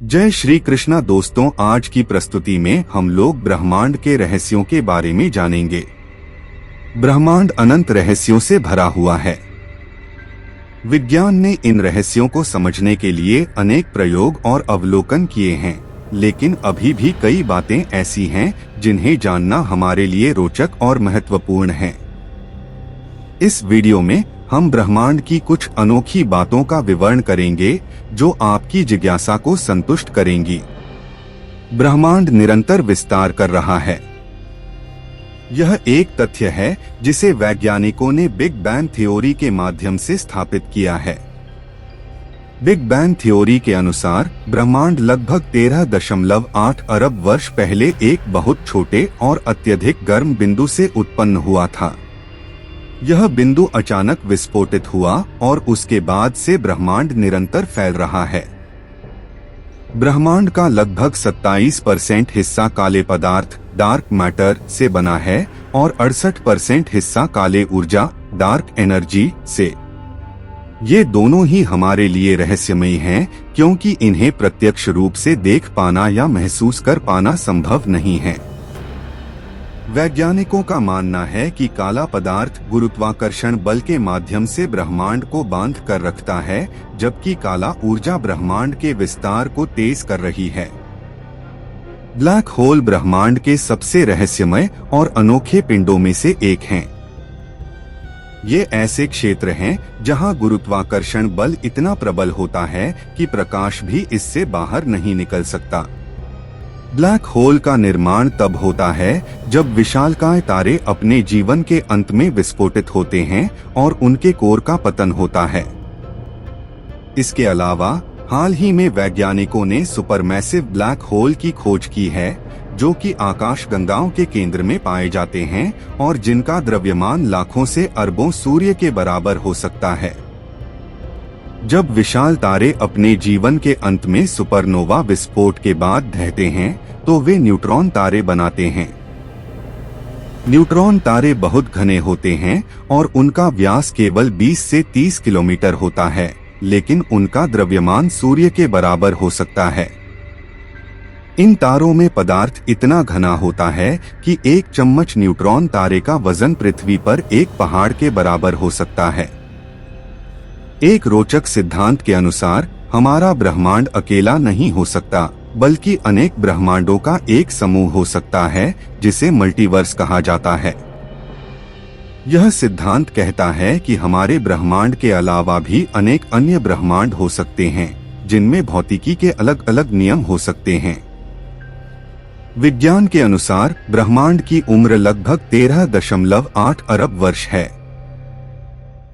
जय श्री कृष्णा दोस्तों, आज की प्रस्तुति में हम लोग ब्रह्मांड के रहस्यों के बारे में जानेंगे। ब्रह्मांड अनंत रहस्यों से भरा हुआ है। विज्ञान ने इन रहस्यों को समझने के लिए अनेक प्रयोग और अवलोकन किए हैं, लेकिन अभी भी कई बातें ऐसी हैं जिन्हें जानना हमारे लिए रोचक और महत्वपूर्ण है। इस वीडियो में हम ब्रह्मांड की कुछ अनोखी बातों का विवरण करेंगे जो आपकी जिज्ञासा को संतुष्ट करेंगी। ब्रह्मांड निरंतर विस्तार कर रहा है। यह एक तथ्य है जिसे वैज्ञानिकों ने बिग बैंग थ्योरी के माध्यम से स्थापित किया है। बिग बैंग थ्योरी के अनुसार ब्रह्मांड लगभग 13.8 अरब वर्ष पहले एक बहुत छोटे और अत्यधिक गर्म बिंदु से उत्पन्न हुआ था। यह बिंदु अचानक विस्फोटित हुआ और उसके बाद से ब्रह्मांड निरंतर फैल रहा है। ब्रह्मांड का लगभग 27% हिस्सा काले पदार्थ डार्क मैटर से बना है और 68% हिस्सा काले ऊर्जा डार्क एनर्जी से। ये दोनों ही हमारे लिए रहस्यमयी हैं, क्योंकि इन्हें प्रत्यक्ष रूप से देख पाना या महसूस कर पाना संभव नहीं है। वैज्ञानिकों का मानना है कि काला पदार्थ गुरुत्वाकर्षण बल के माध्यम से ब्रह्मांड को बांध कर रखता है, जबकि काला ऊर्जा ब्रह्मांड के विस्तार को तेज कर रही है। ब्लैक होल ब्रह्मांड के सबसे रहस्यमय और अनोखे पिंडों में से एक हैं। ये ऐसे क्षेत्र हैं जहां गुरुत्वाकर्षण बल इतना प्रबल होता है कि प्रकाश भी इससे बाहर नहीं निकल सकता। ब्लैक होल का निर्माण तब होता है जब विशालकाय तारे अपने जीवन के अंत में विस्फोटित होते हैं और उनके कोर का पतन होता है। इसके अलावा हाल ही में वैज्ञानिकों ने सुपरमैसिव ब्लैक होल की खोज की है, जो कि आकाशगंगाओं के केंद्र में पाए जाते हैं और जिनका द्रव्यमान लाखों से अरबों सूर्य के बराबर हो सकता है। जब विशाल तारे अपने जीवन के अंत में सुपरनोवा विस्फोट के बाद ढहते हैं तो वे न्यूट्रॉन तारे बनाते हैं। न्यूट्रॉन तारे बहुत घने होते हैं और उनका व्यास केवल 20 से 30 किलोमीटर होता है, लेकिन उनका द्रव्यमान सूर्य के बराबर हो सकता है। इन तारों में पदार्थ इतना घना होता है कि एक चम्मच न्यूट्रॉन तारे का वजन पृथ्वी पर एक पहाड़ के बराबर हो सकता है। एक रोचक सिद्धांत के अनुसार हमारा ब्रह्मांड अकेला नहीं हो सकता, बल्कि अनेक ब्रह्मांडों का एक समूह हो सकता है, जिसे मल्टीवर्स कहा जाता है। यह सिद्धांत कहता है कि हमारे ब्रह्मांड के अलावा भी अनेक अन्य ब्रह्मांड हो सकते हैं, जिनमें भौतिकी के अलग अलग नियम हो सकते हैं। विज्ञान के अनुसार ब्रह्मांड की उम्र लगभग 13.8 अरब वर्ष है।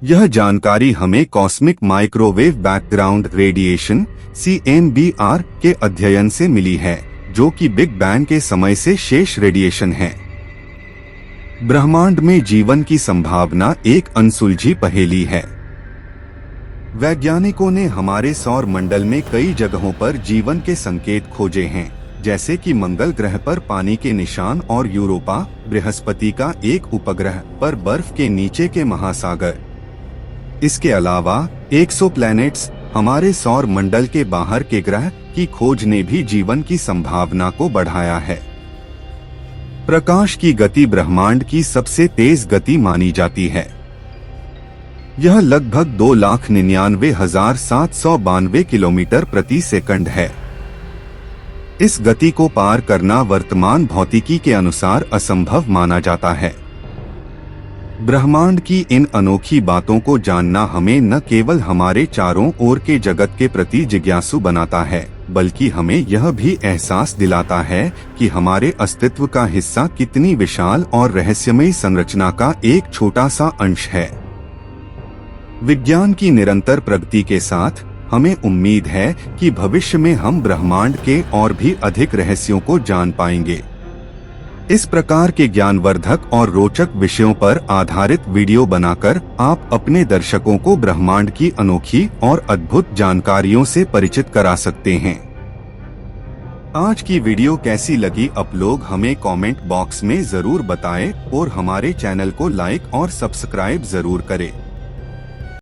यह जानकारी हमें cosmic microwave background radiation (CMBR) के अध्ययन से मिली है, जो कि बिग बैंग के समय से शेष रेडिएशन है। ब्रह्मांड में जीवन की संभावना एक अनसुलझी पहेली है। वैज्ञानिकों ने हमारे सौर मंडल में कई जगहों पर जीवन के संकेत खोजे हैं, जैसे कि मंगल ग्रह पर पानी के निशान और यूरोपा, बृहस्पति का एक उपग्रह पर बर्फ के नीचे के महासागर। इसके अलावा एक्सोप्लैनेट्स, हमारे सौर मंडल के बाहर के ग्रह की खोज ने भी जीवन की संभावना को बढ़ाया है। प्रकाश की गति ब्रह्मांड की सबसे तेज गति मानी जाती है। यह लगभग 2,99,792 किलोमीटर प्रति सेकंड है। इस गति को पार करना वर्तमान भौतिकी के अनुसार असंभव माना जाता है। ब्रह्मांड की इन अनोखी बातों को जानना हमें न केवल हमारे चारों ओर के जगत के प्रति जिज्ञासु बनाता है, बल्कि हमें यह भी एहसास दिलाता है कि हमारे अस्तित्व का हिस्सा कितनी विशाल और रहस्यमयी संरचना का एक छोटा सा अंश है। विज्ञान की निरंतर प्रगति के साथ हमें उम्मीद है कि भविष्य में हम ब्रह्मांड के और भी अधिक रहस्यों को जान पाएंगे। इस प्रकार के ज्ञानवर्धक और रोचक विषयों पर आधारित वीडियो बनाकर आप अपने दर्शकों को ब्रह्मांड की अनोखी और अद्भुत जानकारियों से परिचित करा सकते हैं। आज की वीडियो कैसी लगी आप लोग हमें कमेंट बॉक्स में जरूर बताएं और हमारे चैनल को लाइक और सब्सक्राइब जरूर करें।